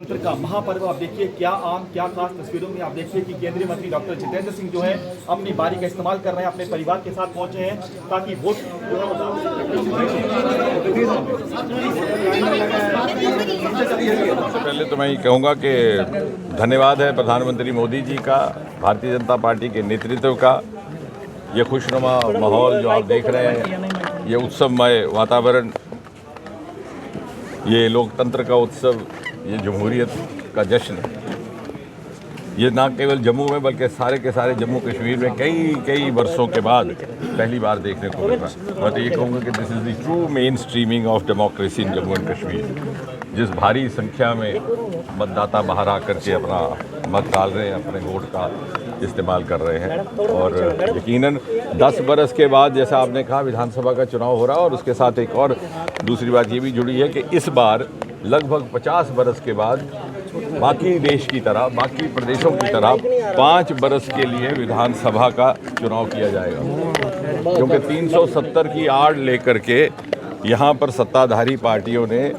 का महापर्व आप देखिए, क्या आम क्या खास तस्वीरों में आप देखिए कि केंद्रीय मंत्री डॉक्टर जितेंद्र सिंह जो है अपनी बारी का इस्तेमाल कर रहे हैं, अपने परिवार के साथ पहुंचे हैं ताकि वोट सबसे पहले तो मैं ये कहूँगा कि धन्यवाद है प्रधानमंत्री मोदी जी का, भारतीय जनता पार्टी के नेतृत्व का। ये खुशनुमा माहौल जो आप देख रहे हैं, ये उत्सवमय वातावरण, ये लोकतंत्र का उत्सव, ये जमहूरियत का जश्न, ये ना केवल जम्मू में बल्कि सारे के सारे जम्मू कश्मीर में कई वर्षों के बाद पहली बार देखने को मिला। मैं तो ये कहूँगा कि this is the true main streaming of democracy in Jammu and Kashmir. जिस भारी संख्या में मतदाता बाहर आकर के अपना मत डाल रहे हैं, अपने वोट का इस्तेमाल कर रहे हैं, और यकीनन 10 बरस के बाद जैसा आपने कहा विधानसभा का चुनाव हो रहा है, और उसके साथ एक और दूसरी बात ये भी जुड़ी है कि इस बार लगभग 50 बरस के बाद बाकी देश की तरह, बाकी प्रदेशों की तरह 5 बरस के लिए विधानसभा का चुनाव किया जाएगा, क्योंकि 370 की आड़ लेकर के यहाँ पर सत्ताधारी पार्टियों ने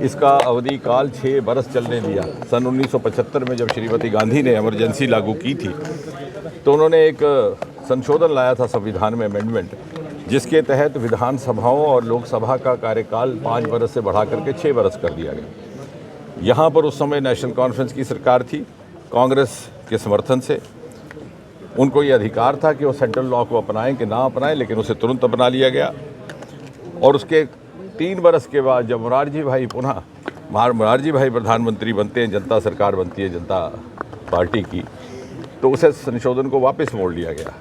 इसका अवधि काल 6 बरस चलने दिया। सन 1975 में जब श्रीमती गांधी ने इमरजेंसी लागू की थी तो उन्होंने एक संशोधन लाया था संविधान में, अमेंडमेंट, जिसके तहत विधानसभाओं और लोकसभा का कार्यकाल 5 बरस से बढ़ा करके 6 बरस कर दिया गया। यहाँ पर उस समय नेशनल कॉन्फ्रेंस की सरकार थी, कांग्रेस के समर्थन से उनको ये अधिकार था कि वो सेंट्रल लॉ को अपनाएं कि ना अपनाएं, लेकिन उसे तुरंत अपना लिया गया। और उसके 3 बरस के बाद जब मोरारजी भाई प्रधानमंत्री बनते हैं, जनता सरकार बनती है जनता पार्टी की, तो उसे संशोधन को वापस मोड़ लिया गया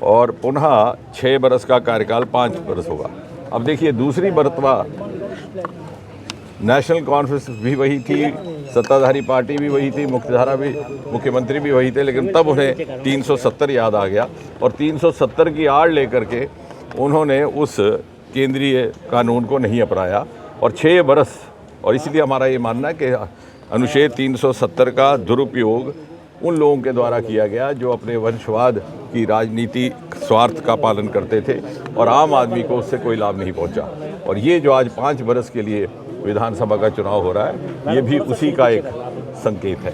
और पुनः 6 बरस का कार्यकाल 5 बरस होगा। अब देखिए, दूसरी मर्तबा नेशनल कॉन्फ्रेंस भी वही थी, सत्ताधारी पार्टी भी वही थी, मुख्यधारा भी, मुख्यमंत्री भी वही थे, लेकिन तब उन्हें 370 याद आ गया और 370 की आड़ लेकर के उन्होंने उस केंद्रीय कानून को नहीं अपनाया और 6 बरस। और इसलिए हमारा ये मानना है कि अनुच्छेद 370 का दुरुपयोग उन लोगों के द्वारा किया गया जो अपने वंशवाद की राजनीति स्वार्थ का पालन करते थे और आम आदमी को उससे कोई लाभ नहीं पहुंचा। और ये जो आज 5 बरस के लिए विधानसभा का चुनाव हो रहा है, ये भी उसी का एक संकेत है।